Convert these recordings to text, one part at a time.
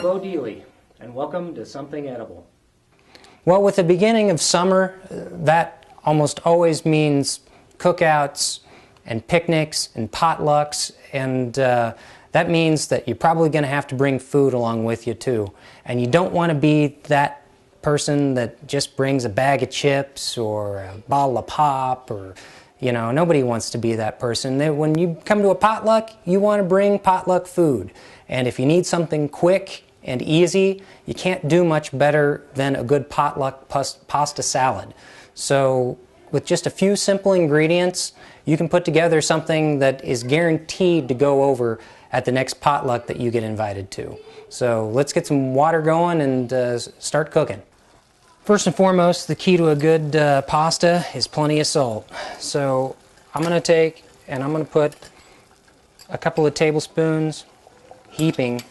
Hello Dealey, and welcome to Something Edible. Well, with the beginning of summer, that almost always means cookouts and picnics and potlucks, and that means that you're probably going to have to bring food along with you too. And you don't want to be that person that just brings a bag of chips or a bottle of pop, or, you know, nobody wants to be that person. When you come to a potluck, you want to bring potluck food. And if you need something quick and easy, you can't do much better than a good potluck pasta salad. So with just a few simple ingredients, you can put together something that is guaranteed to go over at the next potluck that you get invited to. So let's get some water going and start cooking. First and foremost, the key to a good pasta is plenty of salt. So I'm going to take and I'm going to put a couple of tablespoons, heaping,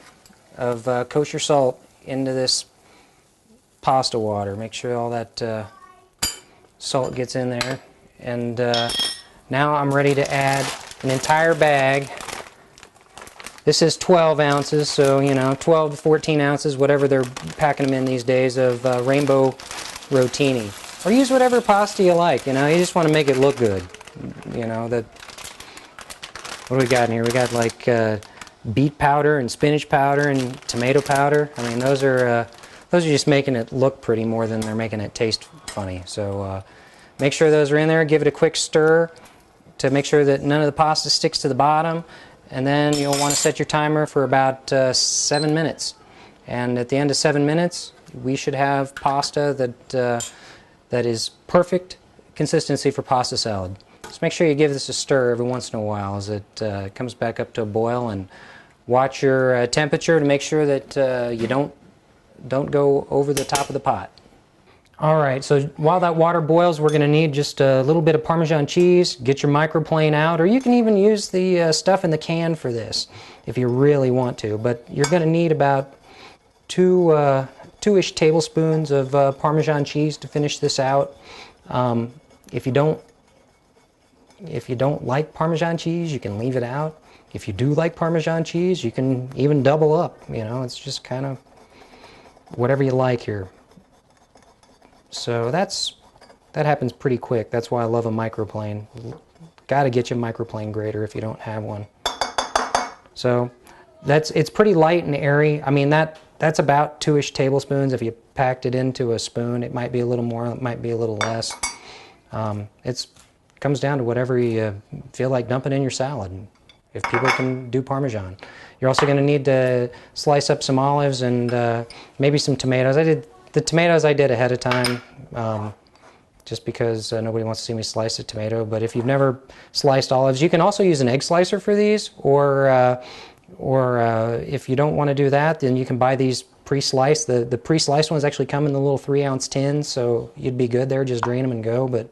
of kosher salt into this pasta water. Make sure all that salt gets in there. And now I'm ready to add an entire bag. This is 12 ounces, so, you know, 12 to 14 ounces, whatever they're packing them in these days, of rainbow rotini. Or use whatever pasta you like, you know, you just want to make it look good. You know, what do we got in here? We got like beet powder and spinach powder and tomato powder. I mean, those are just making it look pretty more than they're making it taste funny. So make sure those are in there. Give it a quick stir to make sure that none of the pasta sticks to the bottom. And then you'll want to set your timer for about 7 minutes. And at the end of 7 minutes, we should have pasta that is perfect consistency for pasta salad. Just make sure you give this a stir every once in a while as it comes back up to a boil, and watch your temperature to make sure that you don't go over the top of the pot. Alright, so while that water boils, we're going to need just a little bit of Parmesan cheese. Get your microplane out, or you can even use the stuff in the can for this if you really want to. But you're going to need about two-ish tablespoons of Parmesan cheese to finish this out. If you don't like Parmesan cheese, you can leave it out. If you do like Parmesan cheese, you can even double up. You know, it's just kind of whatever you like here. So that happens pretty quick. That's why I love a microplane. Got to get you a microplane grater if you don't have one. So it's pretty light and airy. I mean, that's about 2-ish tablespoons. If you packed it into a spoon, it might be a little more, it might be a little less. It comes down to whatever you feel like dumping in your salad, if people can do Parmesan. You're also going to need to slice up some olives and maybe some tomatoes. The tomatoes I did ahead of time, just because nobody wants to see me slice a tomato. But if you've never sliced olives, you can also use an egg slicer for these, or if you don't want to do that, then you can buy these pre-sliced. The pre-sliced ones actually come in the little 3-ounce tins, so you'd be good there. Just drain them and go. But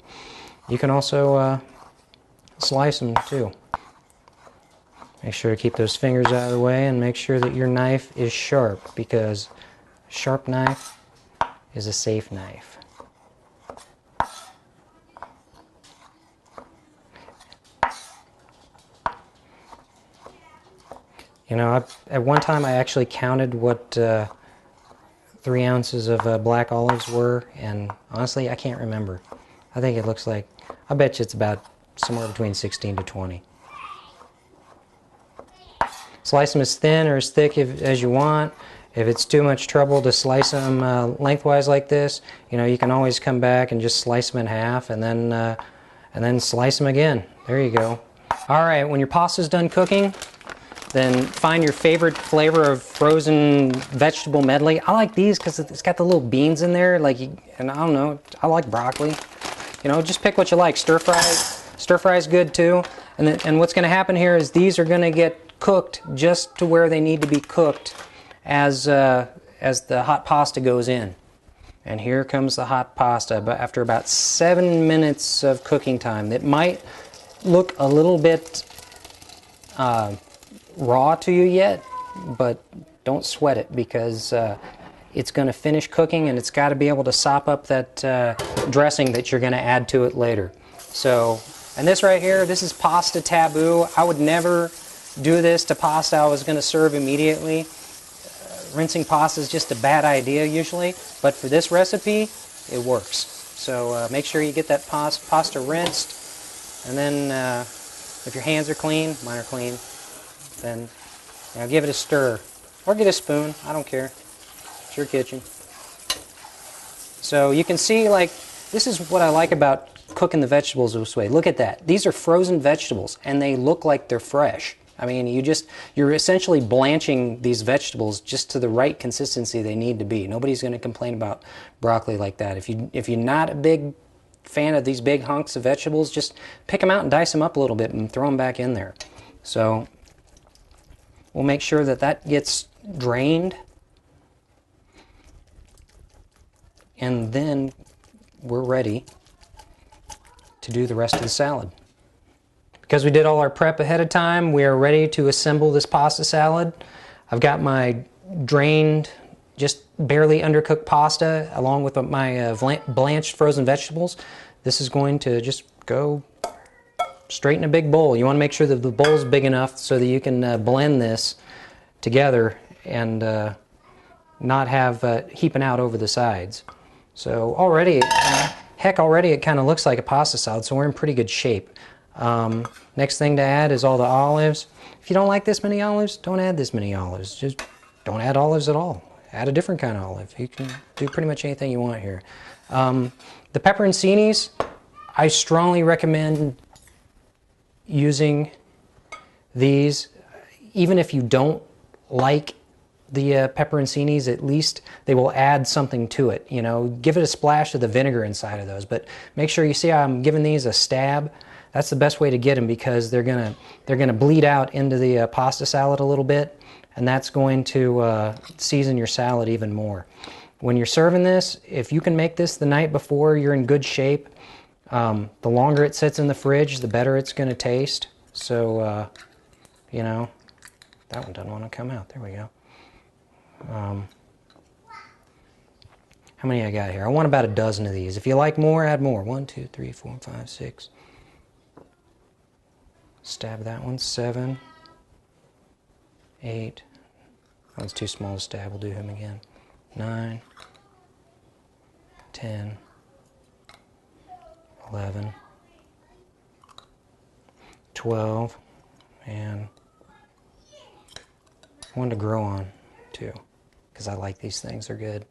you can also slice them too. Make sure to keep those fingers out of the way, and make sure that your knife is sharp, because a sharp knife is a safe knife. You know, at one time I actually counted what 3 ounces of black olives were, and honestly I can't remember. I think it looks like, I bet you it's about somewhere between 16 to 20. Slice them as thin or as thick as you want. If it's too much trouble to slice them lengthwise like this, you know, you can always come back and just slice them in half, and then slice them again. There you go. All right, when your pasta's done cooking, then find your favorite flavor of frozen vegetable medley. I like these because it's got the little beans in there, and I don't know, I like broccoli. You know, just pick what you like. Stir fry is good too. And what's going to happen here is these are going to get cooked just to where they need to be cooked as the hot pasta goes in. And here comes the hot pasta. But after about 7 minutes of cooking time, it might look a little bit raw to you yet, but don't sweat it, because it's going to finish cooking, and it's got to be able to sop up that dressing that you're going to add to it later. So, and this right here, this is pasta taboo. I would never do this to pasta I was going to serve immediately. rinsing pasta is just a bad idea usually, but for this recipe, it works. So make sure you get that pasta rinsed, and then if your hands are clean, mine are clean, then give it a stir. Or get a spoon, I don't care. It's your kitchen. So you can see, like, this is what I like about cooking the vegetables this way. Look at that. These are frozen vegetables, and they look like they're fresh. I mean, you're essentially blanching these vegetables just to the right consistency they need to be. Nobody's going to complain about broccoli like that. If you're not a big fan of these big hunks of vegetables, just pick them out and dice them up a little bit and throw them back in there. So we'll make sure that that gets drained, and then we're ready to do the rest of the salad. Because we did all our prep ahead of time, we are ready to assemble this pasta salad. I've got my drained, just barely undercooked pasta along with my blanched frozen vegetables. This is going to just go straight in a big bowl. You want to make sure that the bowl's big enough so that you can blend this together and not have heaping out over the sides. So already it kind of looks like a pasta salad, so we're in pretty good shape. Next thing to add is all the olives. If you don't like this many olives, don't add this many olives. Just don't add olives at all. Add a different kind of olive. You can do pretty much anything you want here. The pepperoncinis, I strongly recommend using these. Even if you don't like the pepperoncinis, at least they will add something to it. You know, give it a splash of the vinegar inside of those. But make sure you see how I'm giving these a stab. That's the best way to get them, because they're gonna bleed out into the pasta salad a little bit, and that's going to season your salad even more. When you're serving this, if you can make this the night before, you're in good shape. The longer it sits in the fridge, the better it's going to taste. So, you know, that one doesn't want to come out. There we go. How many I got here? I want about a dozen of these. If you like more, add more. 1, 2, 3, 4, 5, 6. Stab that one. 7, 8. That one's too small to stab. We'll do him again. 9, 10, 11, 12, and one to grow on too, because I like these things. They're good.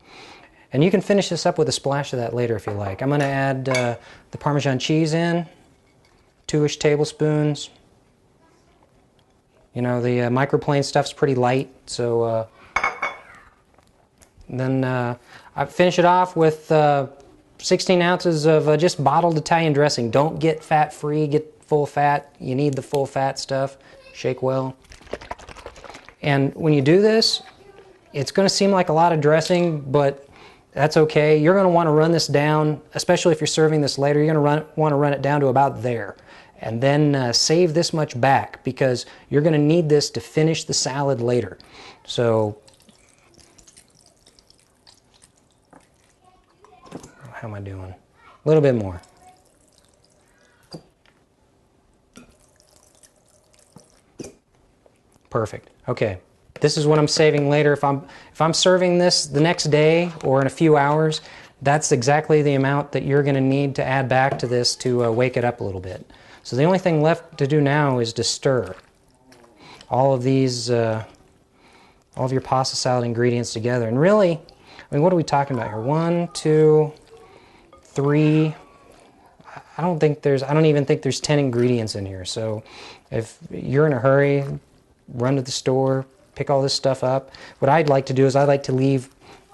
And you can finish this up with a splash of that later if you like. I'm going to add the Parmesan cheese in, 2-ish tablespoons. You know, the microplane stuff's pretty light, so then I finish it off with 16 ounces of just bottled Italian dressing. Don't get fat-free, get full fat. You need the full fat stuff. Shake well. And when you do this, it's going to seem like a lot of dressing, but that's okay. You're going to want to run this down, especially if you're serving this later. You're going to want to run it down to about there. And then save this much back, because you're going to need this to finish the salad later. So, how am I doing? A little bit more. Perfect. Okay. This is what I'm saving later. If I'm serving this the next day or in a few hours, that's exactly the amount that you're going to need to add back to this to wake it up a little bit. So the only thing left to do now is to stir all of these, all of your pasta salad ingredients together. And really, I mean, what are we talking about here? 1, 2, 3. I don't even think there's 10 ingredients in here. So if you're in a hurry, run to the store, pick all this stuff up. What I'd like to do is I'd like to leave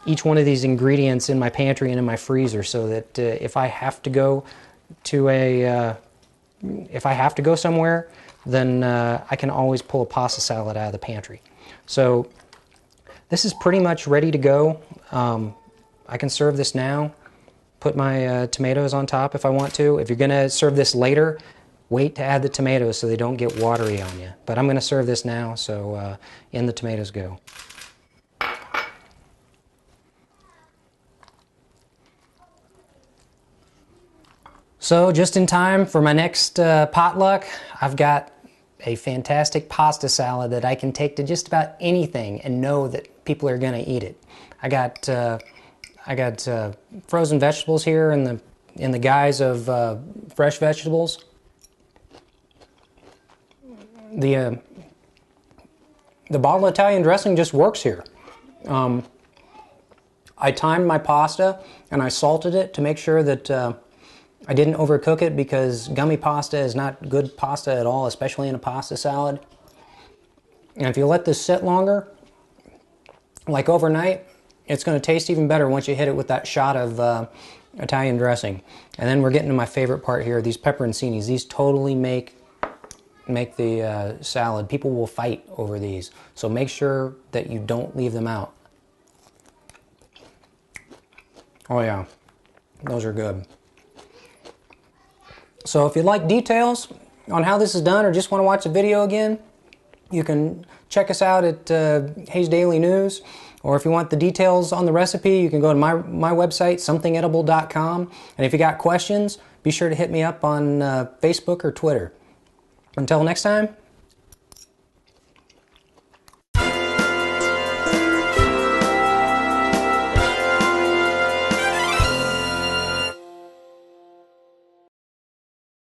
each one of these ingredients in my pantry and in my freezer, so that if I have to go somewhere, then I can always pull a pasta salad out of the pantry. So this is pretty much ready to go. I can serve this now, put my tomatoes on top if I want to. If you're going to serve this later, wait to add the tomatoes so they don't get watery on you. But I'm going to serve this now, so in the tomatoes go. So just in time for my next potluck, I've got a fantastic pasta salad that I can take to just about anything and know that people are going to eat it. I got frozen vegetables here in the guise of fresh vegetables. The bottle Italian dressing just works here. I timed my pasta and I salted it to make sure that I didn't overcook it, because gummy pasta is not good pasta at all, especially in a pasta salad. And if you let this sit longer, like overnight, it's going to taste even better once you hit it with that shot of Italian dressing. And then we're getting to my favorite part here, these pepperoncinis. These totally make the salad. People will fight over these, so make sure that you don't leave them out. Oh yeah, those are good. So if you'd like details on how this is done, or just want to watch the video again, you can check us out at Hayes Daily News. Or if you want the details on the recipe, you can go to my website, somethingedible.com. And if you got questions, be sure to hit me up on Facebook or Twitter. Until next time,